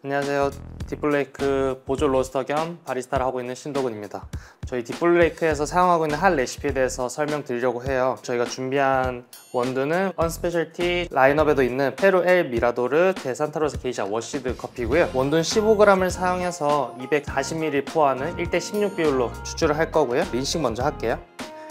안녕하세요. 딥블레이크 보조 로스터 겸 바리스타를 하고 있는 신도근입니다. 저희 딥블레이크에서 사용하고 있는 핫 레시피에 대해서 설명드리려고 해요. 저희가 준비한 원두는 언스페셜티 라인업에도 있는 페루 엘 미라도르 데 산타로사 게이샤 워시드 커피고요. 원두는 15g을 사용해서 240ml 포하는 1:16 비율로 추출을 할 거고요. 린싱 먼저 할게요.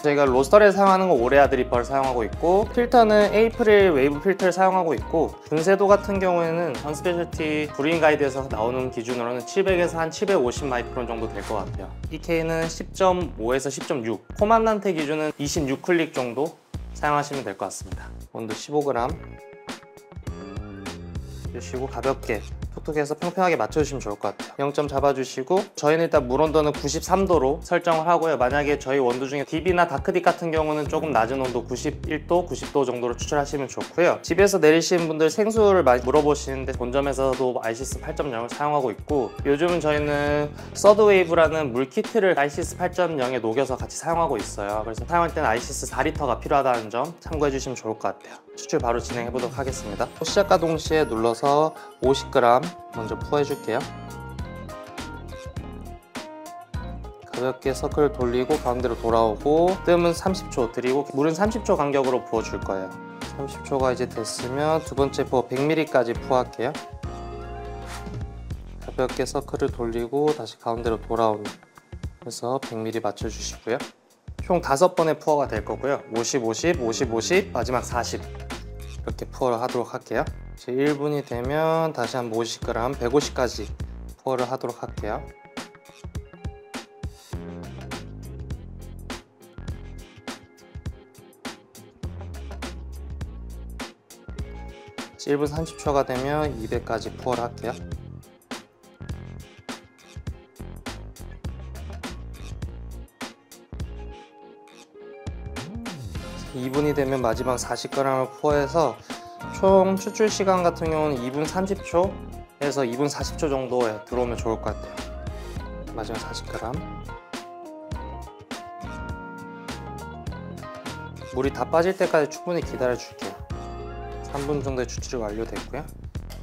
저희가 로스터를 사용하는 건 오레아 드리퍼를 사용하고 있고, 필터는 에이프릴 웨이브 필터를 사용하고 있고, 분쇄도 같은 경우에는 언스페셜티 브루잉 가이드에서 나오는 기준으로는 700에서 한 750 마이크론 정도 될 것 같아요. EK는 10.5에서 10.6, 코만단테 기준은 26클릭 정도 사용하시면 될 것 같습니다. 원두 15g 주시고 가볍게 톡톡해서 평평하게 맞춰주시면 좋을 것 같아요. 0점 잡아주시고, 저희는 일단 물 온도는 93도로 설정을 하고요. 만약에 저희 원두 중에 딥이나 다크딥 같은 경우는 조금 낮은 온도 91도, 90도 정도로 추출하시면 좋고요. 집에서 내리시는 분들 생수를 많이 물어보시는데 본점에서도 아이시스 8.0을 사용하고 있고, 요즘은 저희는 서드웨이브라는 물키트를 아이시스 8.0에 녹여서 같이 사용하고 있어요. 그래서 사용할 때는 아이시스 4리터가 필요하다는 점 참고해 주시면 좋을 것 같아요. 추출 바로 진행해 보도록 하겠습니다. 시작과 동시에 눌러서 50g 먼저 포해 줄게요. 가볍게 서클 돌리고 가운데로 돌아오고, 뜸은 30초 드리고 물은 30초 간격으로 부어 줄 거예요. 30초가 이제 됐으면 두 번째 포 100ml까지 포할게요. 가볍게 서클을 돌리고 다시 가운데로 돌아오는, 그래서 100ml 맞춰 주시고요. 총 5번의 푸어가 될 거고요. 50, 50, 50, 50, 마지막 40 이렇게 푸어를 하도록 할게요. 이제 1분이 되면 다시 한 50g, 150까지 푸어를 하도록 할게요. 이제 1분 30초가 되면 200까지 푸어를 할게요. 2분이 되면 마지막 40g을 포해서 총 추출 시간 같은 경우는 2분 30초에서 2분 40초 정도에 들어오면 좋을 것 같아요. 마지막 40g. 물이 다 빠질 때까지 충분히 기다려 줄게요. 3분 정도의 추출이 완료됐고요.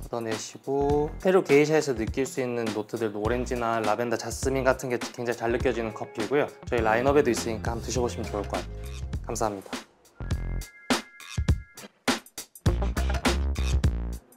걷어내시고, 페루 게이샤에서 느낄 수 있는 노트들도 오렌지나 라벤더, 자스민 같은 게 굉장히 잘 느껴지는 커피고요. 저희 라인업에도 있으니까 한번 드셔보시면 좋을 것 같아요. 감사합니다.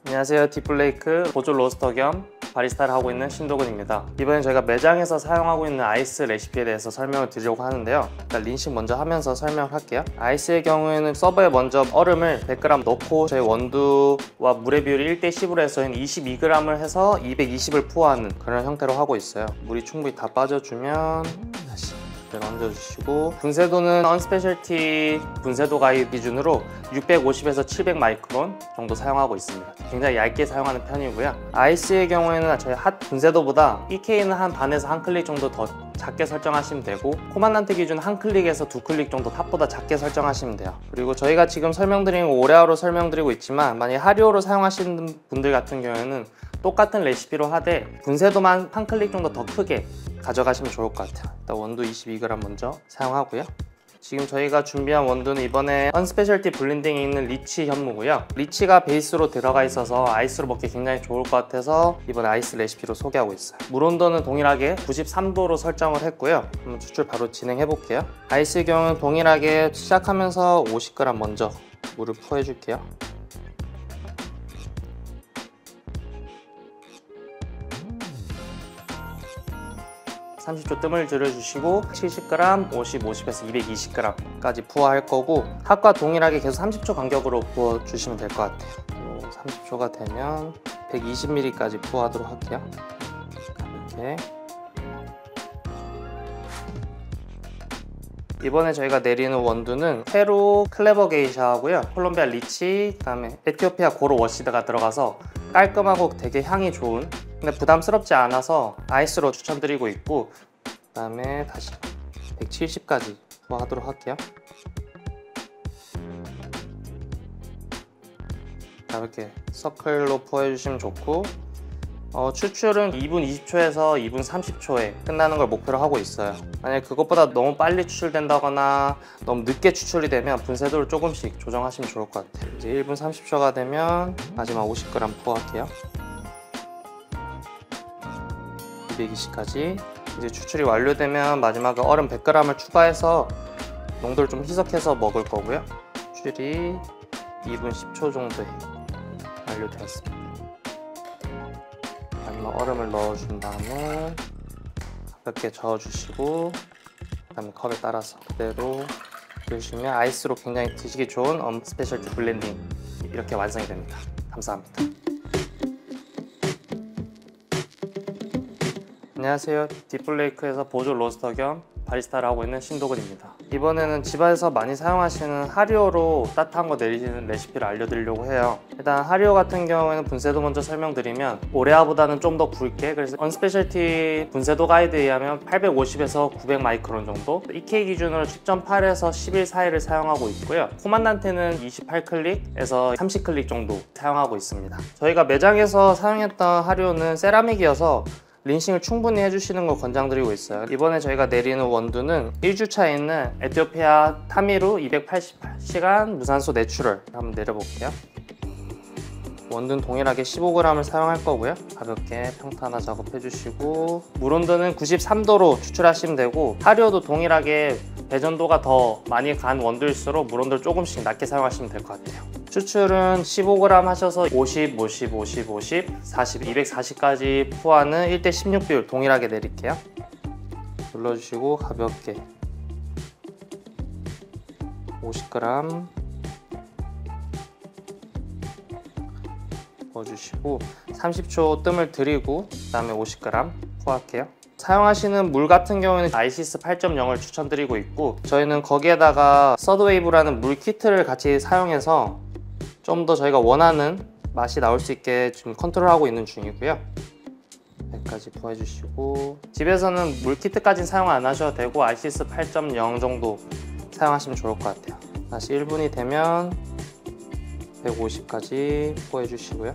안녕하세요. 딥블레이크 보조 로스터 겸 바리스타를 하고 있는 신도근입니다. 이번엔 저희가 매장에서 사용하고 있는 아이스 레시피에 대해서 설명을 드리려고 하는데요. 일단 린싱 먼저 하면서 설명을 할게요. 아이스의 경우에는 서버에 먼저 얼음을 100g 넣고 저희 원두와 물의 비율이 1:10으로 해서 22g을 해서 220을 포하는 그런 형태로 하고 있어요. 물이 충분히 다 빠져주면 다시 얹어주시고, 분쇄도는 언스페셜티 분쇄도 가이드 기준으로 650에서 700 마이크론 정도 사용하고 있습니다. 굉장히 얇게 사용하는 편이고요. 아이스의 경우에는 저희 핫 분쇄도보다 EK는 한 반에서 한 클릭 정도 더 작게 설정하시면 되고, 코만단테 기준 한 클릭에서 두 클릭 정도 탑보다 작게 설정하시면 돼요. 그리고 저희가 지금 설명드린 거 오레아로 설명드리고 있지만, 만약에 하리오로 사용하시는 분들 같은 경우에는 똑같은 레시피로 하되 분쇄도만 한 클릭 정도 더 크게 가져가시면 좋을 것 같아요. 일단 원두 22g 먼저 사용하고요. 지금 저희가 준비한 원두는 이번에 언스페셜티 블렌딩에 있는 리치 현무고요. 리치가 베이스로 들어가 있어서 아이스로 먹기 굉장히 좋을 것 같아서 이번에 아이스 레시피로 소개하고 있어요. 물 온도는 동일하게 93도로 설정을 했고요. 한번 추출 바로 진행해 볼게요. 아이스의 경우는 동일하게 시작하면서 50g 먼저 물을 포해 줄게요. 30초 뜸을 들여주시고 70g, 50, 50에서 220g까지 부어할 거고, 핫과 동일하게 계속 30초 간격으로 부어주시면 될 것 같아요. 30초가 되면 120ml까지 부어하도록 할게요. 이렇게. 이번에 저희가 내리는 원두는 페루 클레버 게이샤하고요, 콜롬비아 리치, 그다음에 에티오피아 고로 워시드가 들어가서 깔끔하고 되게 향이 좋은, 근데 부담스럽지 않아서 아이스로 추천드리고 있고, 그다음에 다시 170까지 부어하도록 할게요. 이렇게 서클로 부어주시면 좋고, 추출은 2분 20초에서 2분 30초에 끝나는 걸 목표로 하고 있어요. 만약 그것보다 너무 빨리 추출된다거나 너무 늦게 추출이 되면 분쇄도를 조금씩 조정하시면 좋을 것 같아요. 이제 1분 30초가 되면 마지막 50g 부어할게요. 220까지. 이제 추출이 완료되면 마지막에 얼음 100g을 추가해서 농도를 좀 희석해서 먹을 거고요. 추출이 2분 10초 정도에 완료되었습니다. 마지막 얼음을 넣어준 다음에 가볍게 저어주시고 그 다음에 컵에 따라서 그대로 드시면 아이스로 굉장히 드시기 좋은 스페셜티 블렌딩 이렇게 완성이 됩니다. 감사합니다. 안녕하세요. 딥블레이크에서 보조 로스터 겸 바리스타를 하고 있는 신도근입니다. 이번에는 집에서 많이 사용하시는 하리오로 따뜻한 거 내리시는 레시피를 알려드리려고 해요. 일단 하리오 같은 경우에는 분쇄도 먼저 설명드리면 오레아보다는 좀 더 굵게, 그래서 언스페셜티 분쇄도 가이드에 의하면 850에서 900 마이크론 정도, EK 기준으로 10.8에서 11 사이를 사용하고 있고요. 코만단테는 28클릭에서 30클릭 정도 사용하고 있습니다. 저희가 매장에서 사용했던 하리오는 세라믹이어서 린싱을 충분히 해주시는 걸 권장드리고 있어요. 이번에 저희가 내리는 원두는 1주차에 있는 에티오피아 타미루 288시간 무산소 내추럴 한번 내려볼게요. 원두는 동일하게 15g을 사용할 거고요. 가볍게 평탄화 작업해주시고 물 온도는 93도로 추출하시면 되고, 하리오도 동일하게 배전도가 더 많이 간 원두일수록 물 온도를 조금씩 낮게 사용하시면 될 것 같아요. 추출은 15g 하셔서 50, 50, 50, 50, 40, 240까지 포하는 1:16 비율 동일하게 내릴게요. 눌러주시고 가볍게 50g 넣어주시고 30초 뜸을 들이고 그 다음에 50g 포할게요. 사용하시는 물 같은 경우에는 아이시스 8.0을 추천드리고 있고, 저희는 거기에다가 서드웨이브라는 물 키트를 같이 사용해서 좀 더 저희가 원하는 맛이 나올 수 있게 지금 컨트롤하고 있는 중이고요. 여기까지 부어주시고, 집에서는 물 키트까지는 사용 안 하셔도 되고 아이시스 8.0 정도 사용하시면 좋을 것 같아요. 다시 1분이 되면 150까지 부어주시고요.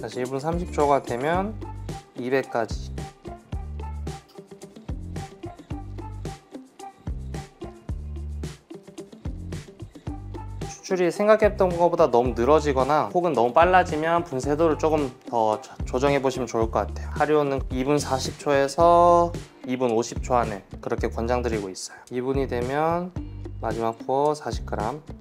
다시 1분 30초가 되면 200까지. 추출이 생각했던 것보다 너무 늘어지거나 혹은 너무 빨라지면 분쇄도를 조금 더 조정해 보시면 좋을 것 같아요. 하리오는 2분 40초에서 2분 50초 안에 그렇게 권장드리고 있어요. 2분이 되면 마지막 부어 40g.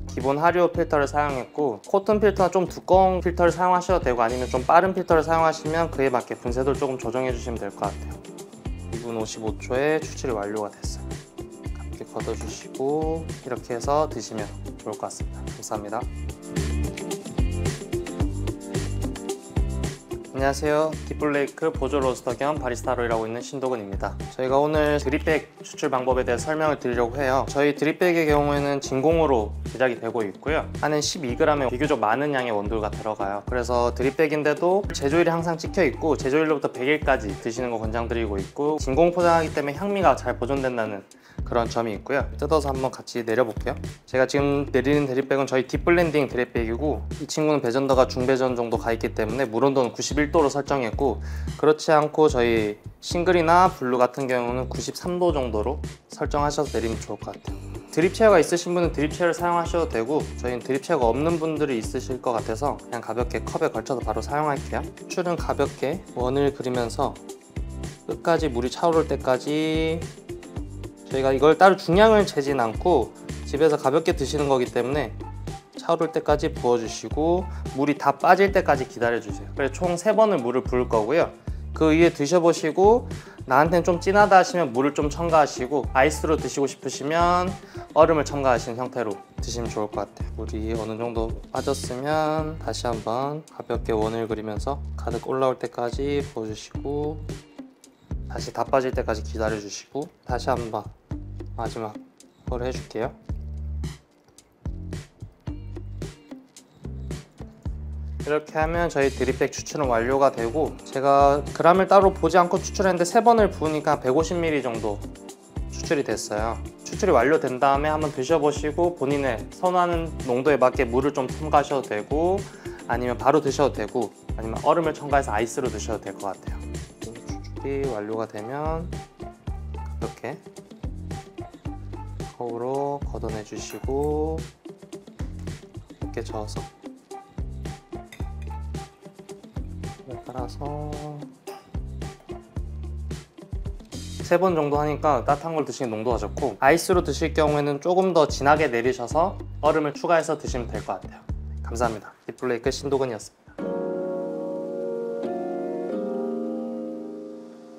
기본 하리오 필터를 사용했고, 코튼 필터는 좀 두꺼운 필터를 사용하셔도 되고 아니면 좀 빠른 필터를 사용하시면 그에 맞게 분쇄도를 조금 조정해 주시면 될 것 같아요. 2분 55초에 추출이 완료가 됐어요. 가볍게 걷어주시고 이렇게 해서 드시면 좋을 것 같습니다. 감사합니다. 안녕하세요. 딥블레이크 보조 로스터 겸 바리스타로 일하고 있는 신도근입니다. 저희가 오늘 드립백 추출 방법에 대해 설명을 드리려고 해요. 저희 드립백의 경우에는 진공으로 제작이 되고 있고요. 안에 12g의 비교적 많은 양의 원두가 들어가요. 그래서 드립백인데도 제조일이 항상 찍혀 있고 제조일로부터 100일까지 드시는 거 권장드리고 있고, 진공 포장하기 때문에 향미가 잘 보존된다는 그런 점이 있고요. 뜯어서 한번 같이 내려볼게요. 제가 지금 내리는 드립백은 저희 딥블렌딩 드립백이고, 이 친구는 배전도가 중배전 정도 가 있기 때문에 물 온도는 91도로 설정했고, 그렇지 않고 저희 싱글이나 블루 같은 경우는 93도 정도로 설정하셔서 내리면 좋을 것 같아요. 드립 체어가 있으신 분은 드립 체어를 사용하셔도 되고, 저희는 드립 체어가 없는 분들이 있으실 것 같아서 그냥 가볍게 컵에 걸쳐서 바로 사용할게요. 추출은 가볍게 원을 그리면서 끝까지 물이 차오를 때까지, 저희가 이걸 따로 중량을 재진 않고 집에서 가볍게 드시는 거기 때문에 차오를 때까지 부어주시고 물이 다 빠질 때까지 기다려주세요. 그래서 총 3번을 물을 부을 거고요. 그 위에 드셔보시고 나한테는 좀 진하다 하시면 물을 좀 첨가하시고, 아이스로 드시고 싶으시면 얼음을 첨가하신 형태로 드시면 좋을 것 같아요. 물이 어느 정도 빠졌으면 다시 한번 가볍게 원을 그리면서 가득 올라올 때까지 부어주시고, 다시 다 빠질 때까지 기다려주시고, 다시 한번 마지막 걸 해줄게요. 이렇게 하면 저희 드립백 추출은 완료가 되고, 제가 그람을 따로 보지 않고 추출했는데 3번을 부으니까 150ml 정도 추출이 됐어요. 추출이 완료된 다음에 한번 드셔보시고 본인의 선호하는 농도에 맞게 물을 좀 첨가하셔도 되고, 아니면 바로 드셔도 되고, 아니면 얼음을 첨가해서 아이스로 드셔도 될 것 같아요. 추출이 완료가 되면 가볍게 거울로 걷어내 주시고 이렇게 저어서 따라서 3번 정도 하니까 따뜻한 걸 드시는 농도가 좋고, 아이스로 드실 경우에는 조금 더 진하게 내리셔서 얼음을 추가해서 드시면 될 것 같아요. 감사합니다. 딥블레이크 신도근이었습니다.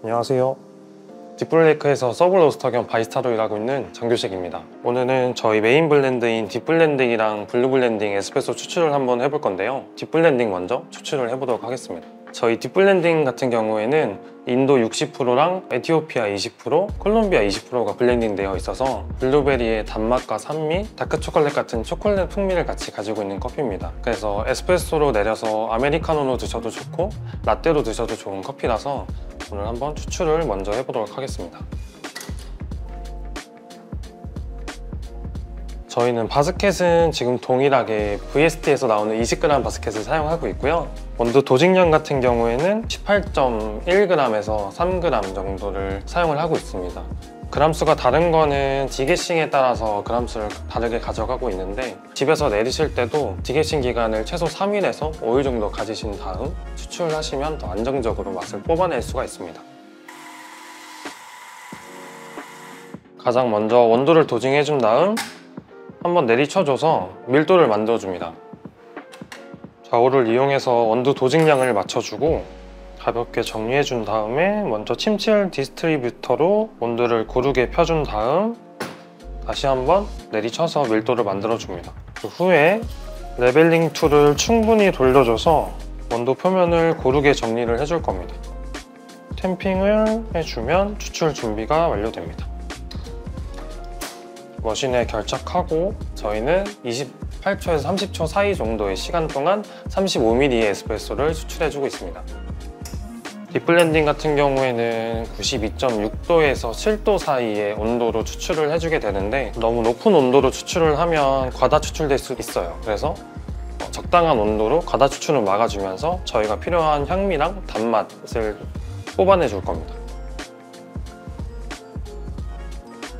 안녕하세요. 딥블레이크에서 서브 로스터 겸 바리스타로 일하고 있는 정규식입니다. 오늘은 저희 메인 블렌드인 딥블렌딩이랑 블루블렌딩 에스프레소 추출을 한번 해볼 건데요. 딥블렌딩 먼저 추출을 해보도록 하겠습니다. 저희 딥블렌딩 같은 경우에는 인도 60%랑 에티오피아 20%, 콜롬비아 20%가 블렌딩 되어 있어서 블루베리의 단맛과 산미, 다크초콜릿 같은 초콜릿 풍미를 같이 가지고 있는 커피입니다. 그래서 에스프레소로 내려서 아메리카노로 드셔도 좋고 라떼로 드셔도 좋은 커피라서 오늘 한번 추출을 먼저 해보도록 하겠습니다. 저희는 바스켓은 지금 동일하게 VST에서 나오는 20g 바스켓을 사용하고 있고요. 원두 도직량 같은 경우에는 18.1g에서 3g 정도를 사용을 하고 있습니다. 그람수가 다른 거는 디게싱에 따라서 그람수를 다르게 가져가고 있는데, 집에서 내리실 때도 디게싱 기간을 최소 3일에서 5일 정도 가지신 다음 추출을 하시면 더 안정적으로 맛을 뽑아낼 수가 있습니다. 가장 먼저 원두를 도징해 준 다음 한번 내리쳐줘서 밀도를 만들어줍니다. 좌우를 이용해서 원두 도직량을 맞춰주고 가볍게 정리해준 다음에 먼저 침칠 디스트리뷰터로 원두를 고르게 펴준 다음 다시 한번 내리쳐서 밀도를 만들어줍니다. 그 후에 레벨링 툴을 충분히 돌려줘서 원두 표면을 고르게 정리를 해줄 겁니다. 탬핑을 해주면 추출 준비가 완료됩니다. 머신에 결착하고 저희는 28초에서 30초 사이 정도의 시간 동안 35ml의 에스프레소를 추출해주고 있습니다. 딥블렌딩 같은 경우에는 92.6도에서 7도 사이의 온도로 추출을 해주게 되는데, 너무 높은 온도로 추출을 하면 과다 추출될 수 있어요. 그래서 적당한 온도로 과다 추출을 막아주면서 저희가 필요한 향미랑 단맛을 뽑아내줄 겁니다.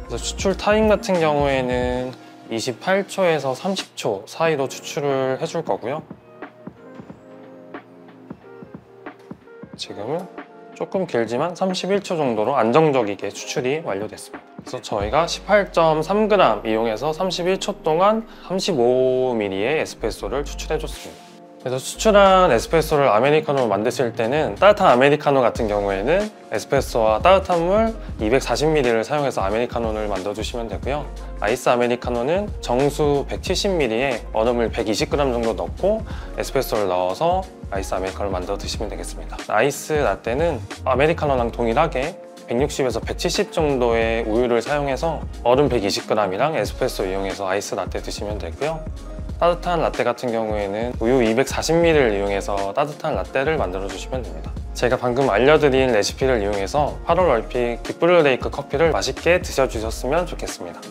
그래서 추출 타임 같은 경우에는 28초에서 30초 사이로 추출을 해줄 거고요. 지금은 조금 길지만 31초 정도로 안정적이게 추출이 완료됐습니다. 그래서 저희가 18.3g 이용해서 31초 동안 35ml의 에스프레소를 추출해줬습니다. 그래서 추출한 에스프레소를 아메리카노로 만드실 때는 따뜻한 아메리카노 같은 경우에는 에스프레소와 따뜻한 물 240ml를 사용해서 아메리카노를 만들어주시면 되고요. 아이스 아메리카노는 정수 170ml에 얼음을 120g 정도 넣고 에스프레소를 넣어서 아이스 아메리카노를 만들어 드시면 되겠습니다. 아이스 라떼는 아메리카노랑 동일하게 160에서 170 정도의 우유를 사용해서 얼음 120g이랑 에스프레소 이용해서 아이스 라떼 드시면 되고요. 따뜻한 라떼 같은 경우에는 우유 240ml를 이용해서 따뜻한 라떼를 만들어 주시면 됩니다. 제가 방금 알려드린 레시피를 이용해서 8월 올림픽 딥블레이크 커피를 맛있게 드셔주셨으면 좋겠습니다.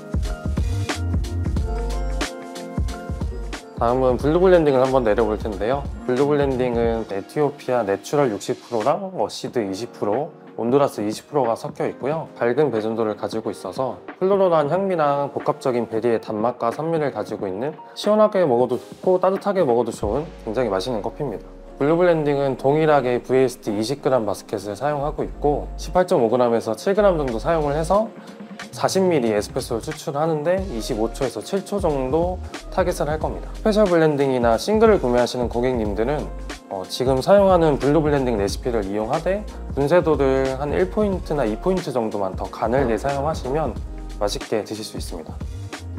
다음은 블루블렌딩을 한번 내려볼 텐데요. 블루블렌딩은 에티오피아 내추럴 60%랑 어시드 20%, 온두라스 20%가 섞여 있고요. 밝은 배전도를 가지고 있어서 플로럴한 향미랑 복합적인 베리의 단맛과 산미를 가지고 있는, 시원하게 먹어도 좋고 따뜻하게 먹어도 좋은 굉장히 맛있는 커피입니다. 블루블렌딩은 동일하게 VST 20g 바스켓을 사용하고 있고 18.5g에서 7g 정도 사용을 해서 40ml 에스프레소를 추출하는데 25초에서 7초 정도 타겟을 할 겁니다. 스페셜 블렌딩이나 싱글을 구매하시는 고객님들은 지금 사용하는 블루블렌딩 레시피를 이용하되 분쇄도를 한 1포인트나 2포인트 정도만 더 가늘게 사용하시면 맛있게 드실 수 있습니다.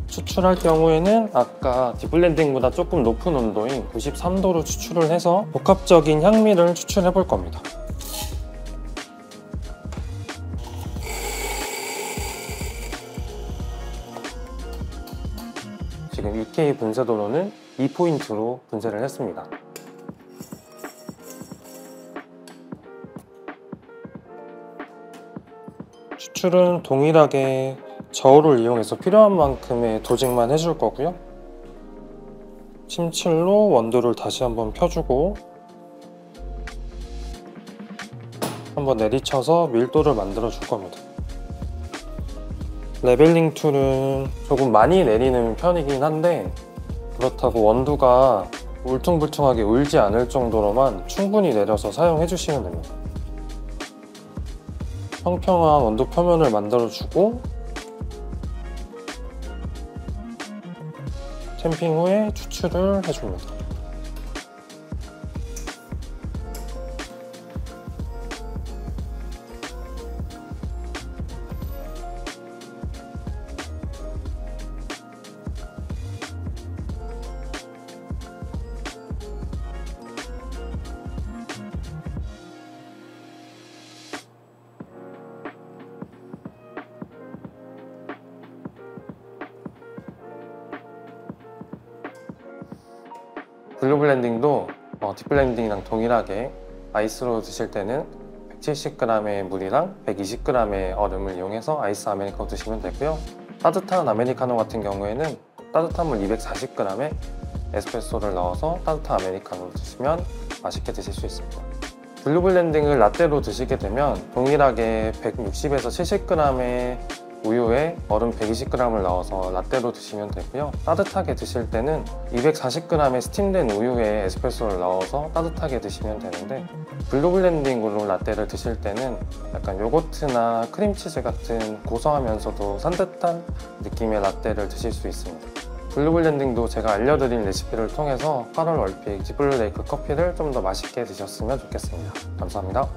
추출할 경우에는 아까 딥블렌딩보다 조금 높은 온도인 93도로 추출을 해서 복합적인 향미를 추출해 볼 겁니다. 지금 EK 분쇄도로는 2포인트로 분쇄를 했습니다. 추출은 동일하게 저울을 이용해서 필요한 만큼의 도직만 해줄 거고요. 침칠로 원두를 다시 한번 펴주고 한번 내리쳐서 밀도를 만들어 줄 겁니다. 레벨링 툴은 조금 많이 내리는 편이긴 한데 그렇다고 원두가 울퉁불퉁하게 울지 않을 정도로만 충분히 내려서 사용해 주시면 됩니다. 평평한 원두 표면을 만들어주고 탬핑 후에 추출을 해줍니다. 블루 블렌딩도 딥블렌딩이랑 동일하게 아이스로 드실 때는 170g의 물이랑 120g의 얼음을 이용해서 아이스 아메리카노 드시면 되고요. 따뜻한 아메리카노 같은 경우에는 따뜻한 물 240g에 에스프레소를 넣어서 따뜻한 아메리카노를 드시면 맛있게 드실 수 있습니다. 블루 블렌딩을 라떼로 드시게 되면 동일하게 160에서 70g의 우유에 얼음 120g을 넣어서 라떼로 드시면 되고요. 따뜻하게 드실 때는 240g의 스팀된 우유에 에스프레소를 넣어서 따뜻하게 드시면 되는데 블루 블렌딩으로 라떼를 드실 때는 약간 요거트나 크림치즈 같은 고소하면서도 산뜻한 느낌의 라떼를 드실 수 있습니다. 블루 블렌딩도 제가 알려드린 레시피를 통해서 8월 얼픽 딥블루 레이크 커피를 좀 더 맛있게 드셨으면 좋겠습니다. 감사합니다.